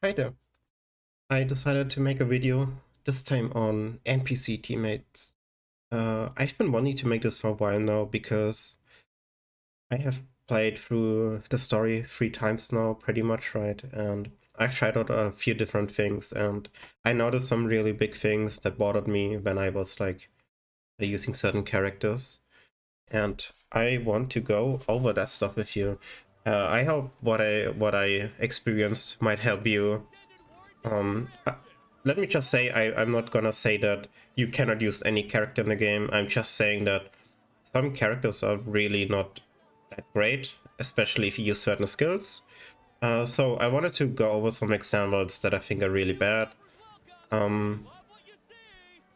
Hi there. I decided to make a video, this time on NPC teammates. I've been wanting to make this for a while now because I have played through the story 3 times now, pretty much, right? And I've tried out a few different things, and I noticed some really big things that bothered me when I was like using certain characters. And I want to go over that stuff with you. I hope what I experienced might help you. Let me just say, I'm not gonna say that you cannot use any character in the game. I'm just saying that some characters are really not that great, especially if you use certain skills. So I wanted to go over some examples that I think are really bad.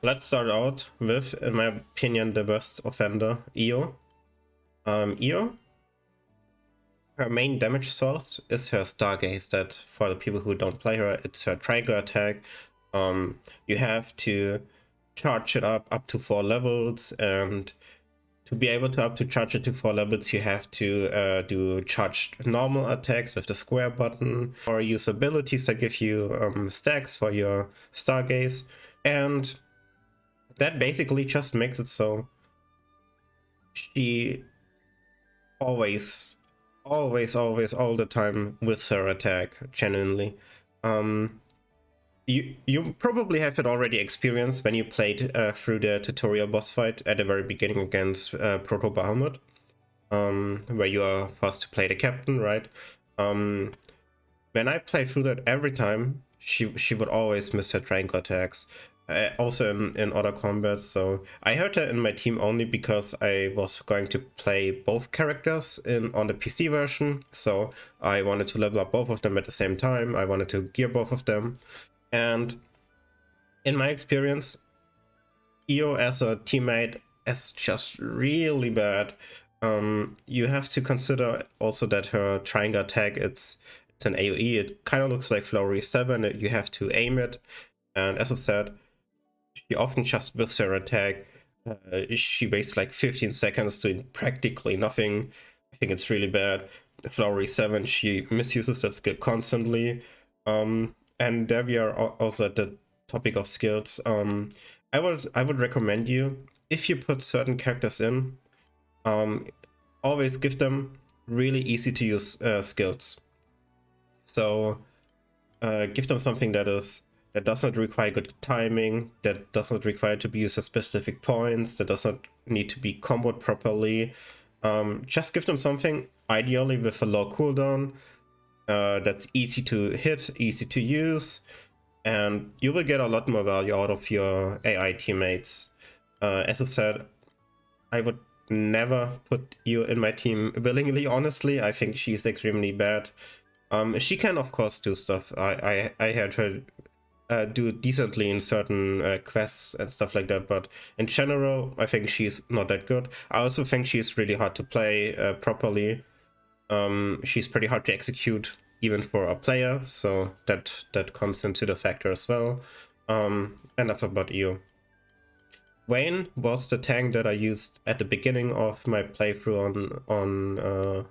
Let's start out with, in my opinion, the worst offender, Io. Io, her main damage source is her Stargaze, that for the people who don't play her, it's her triangle attack. You have to charge it up to 4 levels, and to be able to charge it to 4 levels, you have to do charged normal attacks with the square button, or use abilities that give you stacks for your Stargaze, and that basically just makes it so she always, all the time with her attack, genuinely. You probably have it already experienced when you played through the tutorial boss fight at the very beginning against Proto Bahamut, where you are forced to play the captain, right? When I played through that, every time she would always miss her triangle attacks. Also in other combats, so I heard her in my team only because I was going to play both characters on the PC version, so I wanted to level up both of them at the same time. I wanted to gear both of them, and in my experience, Io as a teammate is just really bad. You have to consider also that her triangle attack, it's an AoE. It kind of looks like Flurry 7. You have to aim it, and as I said, she often just whiffs her attack. She wastes like 15 seconds doing practically nothing. I think it's really bad. Flurry 7, she misuses that skill constantly. And there we are also at the topic of skills. I would recommend you, if you put certain characters in, always give them really easy to use skills. So give them something that does not require good timing, that does not require to be used at specific points, that does not need to be comboed properly. Just give them something, ideally with a low cooldown, that's easy to hit, easy to use, and you will get a lot more value out of your AI teammates. As I said, I would never put you in my team willingly, honestly. I think she's extremely bad. She can, of course, do stuff. I had her do decently in certain quests and stuff like that, but in general, I think she's not that good. I also think she's really hard to play properly. She's pretty hard to execute, even for a player, so that comes into the factor as well. Enough about you. Vane was the tank that I used at the beginning of my playthrough on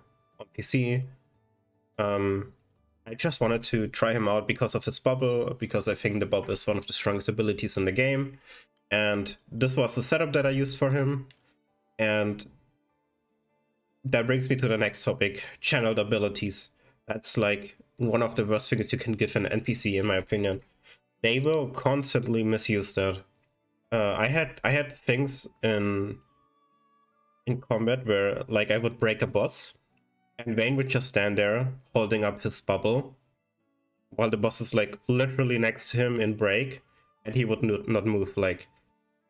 PC. I just wanted to try him out because of his bubble, because I think the bubble is one of the strongest abilities in the game. And this was the setup that I used for him. And that brings me to the next topic, channeled abilities. That's like one of the worst things you can give an NPC, in my opinion. They will constantly misuse that. I had things in combat where, like, I would break a boss, and Vane would just stand there holding up his bubble while the boss is like literally next to him in break, and he would not move, like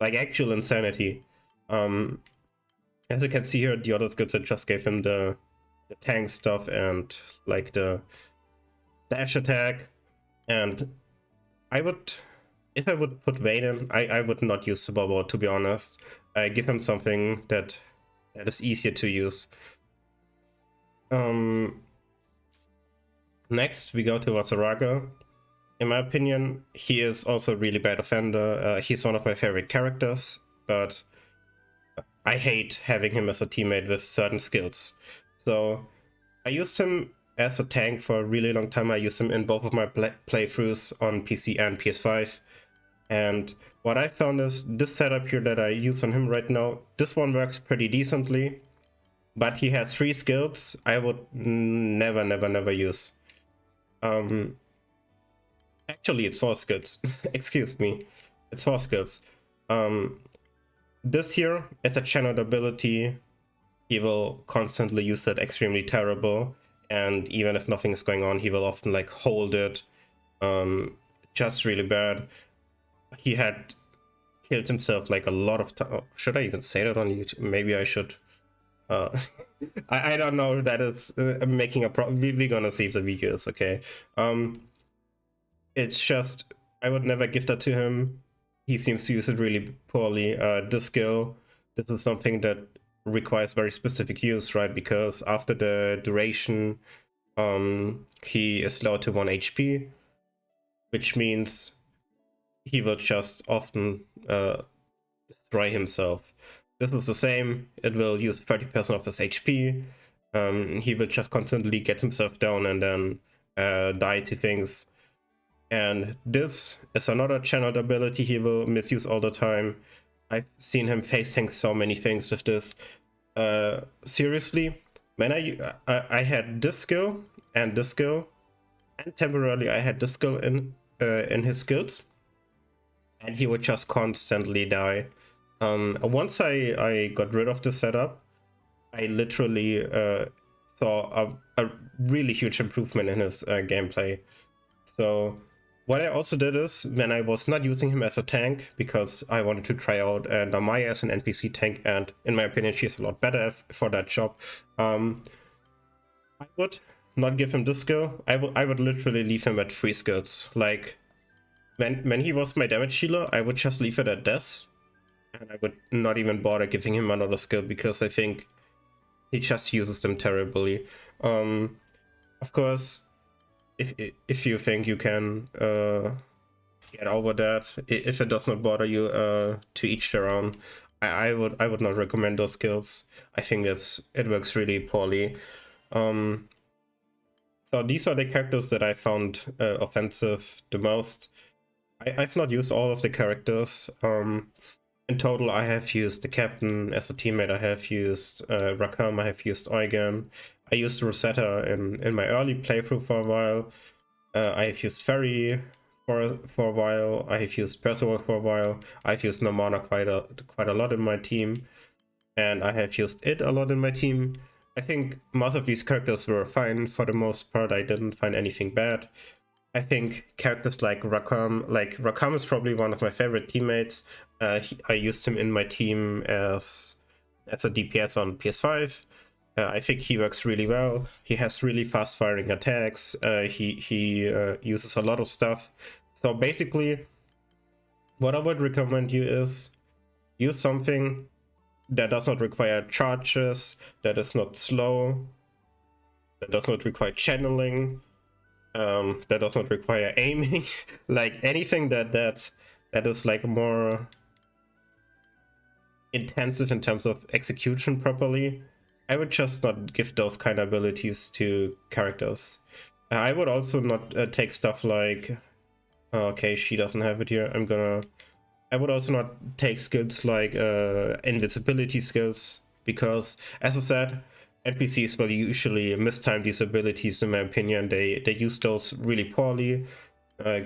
actual insanity. As you can see here, the other skills I just gave him the tank stuff and like the dash attack, and I would, if I would put Vane in, I would not use the bubble, to be honest. I give him something that is easier to use. Next, we go to Vaseraga. In my opinion, he is also a really bad offender. He's one of my favorite characters, but I hate having him as a teammate with certain skills. So I used him as a tank for a really long time. I used him in both of my playthroughs on PC and PS5. And what I found is this setup here that I use on him right now, this one works pretty decently, but he has 3 skills I would never use. Actually, it's 4 skills. Excuse me. It's 4 skills. This here is a channeled ability. He will constantly use it extremely terrible, and even if nothing is going on, he will often like hold it just really bad. He had killed himself like a lot of time. Should I even say that on YouTube? Maybe I should. I don't know if that is making a problem. We're gonna see if the video is okay. It's just, I would never give that to him. He seems to use it really poorly. This skill, this is something that requires very specific use, right? Because after the duration, he is low to 1 HP, which means he will just often destroy himself. This is the same. It will use 30% of his HP. He will just constantly get himself down and then die to things. And this is another channeled ability he will misuse all the time. I've seen him face tank so many things with this. Seriously, when I had this skill, and temporarily I had this skill in his skills, and he would just constantly die. Once I got rid of the setup, I literally saw a really huge improvement in his gameplay. So what I also did is, when I was not using him as a tank, because I wanted to try out Namaya as an NPC tank, and in my opinion she's a lot better for that job, I would not give him this skill. I would literally leave him at 3 skills. Like, when he was my damage healer, I would just leave it at this, and I would not even bother giving him another skill, because I think he just uses them terribly. Of course, if you think you can get over that, if it does not bother you, to each their own. I would not recommend those skills. I think it works really poorly. So these are the characters that I found offensive the most. I've not used all of the characters. In total, I have used the captain as a teammate. I have used Rakam. I have used Eugen. I used Rosetta in my early playthrough for a while. I have used Ferry for a while. I have used Percival for a while. I've used Namana quite a lot in my team, and I have used it a lot in my team. I think most of these characters were fine for the most part. I didn't find anything bad. I think characters like Rakam is probably one of my favorite teammates. I used him in my team as a DPS on PS5. I think he works really well. He has really fast firing attacks. He uses a lot of stuff. So basically, what I would recommend you is use something that does not require charges, that is not slow, that does not require channeling, that does not require aiming. Like anything that is like more intensive in terms of execution properly. I would just not give those kind of abilities to characters. I would also not take stuff like, okay, she doesn't have it here. I would also not take skills like invisibility skills, because, as I said, NPCs will usually mistime these abilities. In my opinion, they use those really poorly.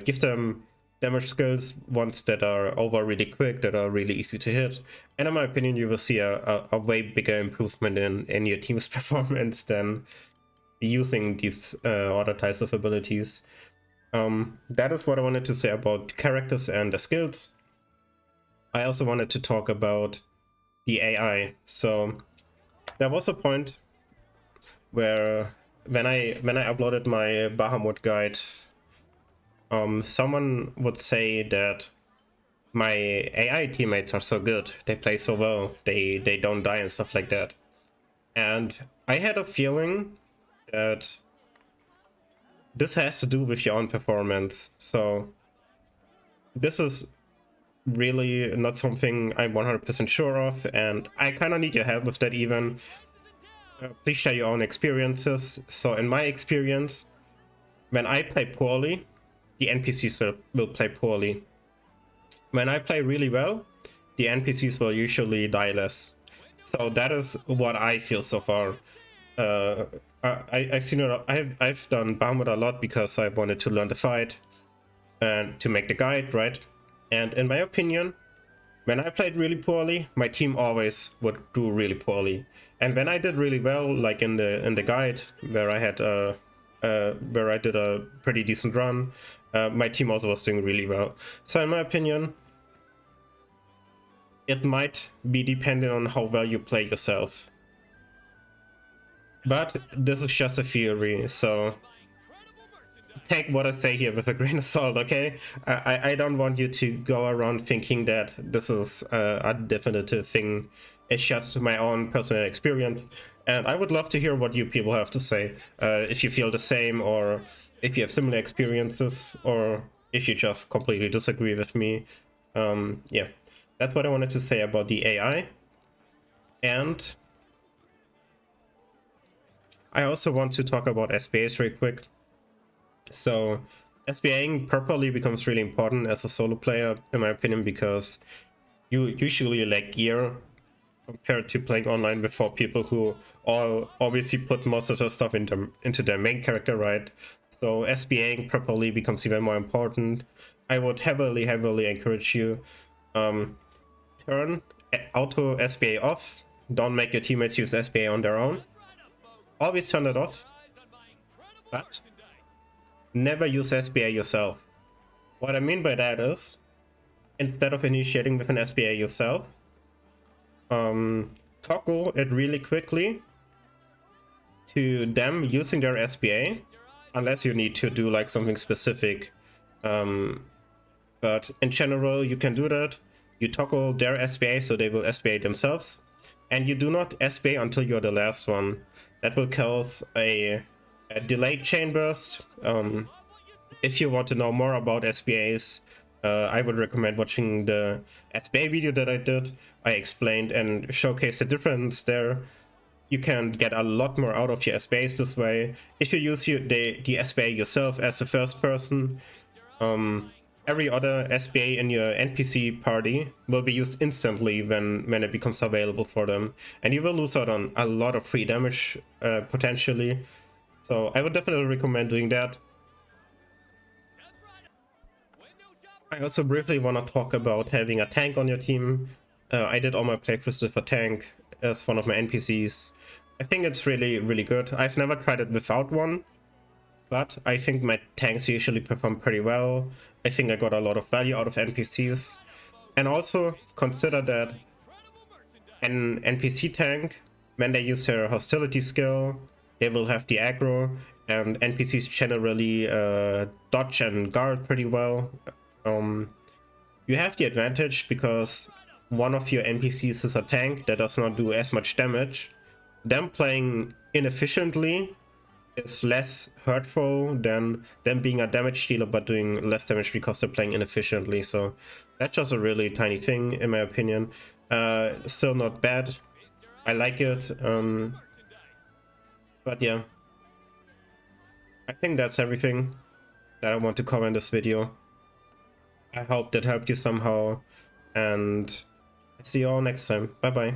Give them damage skills, ones that are over really quick, that are really easy to hit, and in my opinion you will see a way bigger improvement in your team's performance than using these other types of abilities. That is what I wanted to say about characters and the skills. I also wanted to talk about the AI. So there was a point where when I uploaded my Bahamut guide, someone would say that my AI teammates are so good, they play so well, they don't die and stuff like that. And I had a feeling that this has to do with your own performance. So this is really not something I'm 100% sure of, and I kind of need your help with that even. Please share your own experiences. So in my experience, when I play poorly, the NPCs will play poorly. When I play really well, the NPCs will usually die less. So that is what I feel so far. I've seen it. I've done Bahamut a lot because I wanted to learn the fight and to make the guide, right? And in my opinion, when I played really poorly, my team always would do really poorly. And when I did really well, like in the guide where I had where I did a pretty decent run, my team also was doing really well. So in my opinion, it might be dependent on how well you play yourself. But this is just a theory, so take what I say here with a grain of salt, okay? I don't want you to go around thinking that this is a definitive thing. It's just my own personal experience. And I would love to hear what you people have to say. If you feel the same, or if you have similar experiences, or if you just completely disagree with me. Yeah, that's what I wanted to say about the AI. And I also want to talk about SBAs real quick. So SBAing properly becomes really important as a solo player, in my opinion, because you usually lack gear compared to playing online with 4 people who all obviously put most of their stuff into their main character, right? So SBAing properly becomes even more important. I would heavily encourage you turn auto SBA off. Don't make your teammates use SBA on their own. Always turn it off, but never use SBA yourself. What I mean by that is, instead of initiating with an SBA yourself, toggle it really quickly to them using their SBA, unless you need to do like something specific. But in general, you can do that. You toggle their SBA so they will SBA themselves, and you do not SBA until you're the last one. That will cause a delayed chain burst. If you want to know more about SBAs, I would recommend watching the SBA video that I did. I explained and showcased the difference there. You can get a lot more out of your SBAs this way. If you use the SBA yourself as the first person, every other SBA in your NPC party will be used instantly when it becomes available for them. And you will lose out on a lot of free damage, potentially. So I would definitely recommend doing that. I also briefly want to talk about having a tank on your team. I did all my playthroughs with a tank as one of my NPCs. I think it's really good. I've never tried it without one, but I think my tanks usually perform pretty well. I think I got a lot of value out of NPCs. And also consider that an NPC tank, when they use their hostility skill, they will have the aggro, and NPCs generally dodge and guard pretty well. You have the advantage because one of your NPCs is a tank that does not do as much damage. Them playing inefficiently is less hurtful than them being a damage dealer but doing less damage because they're playing inefficiently. So that's just a really tiny thing in my opinion. Still not bad. I like it. But yeah, I think that's everything that I want to cover in this video. I hope that helped you somehow, and see you all next time. Bye bye.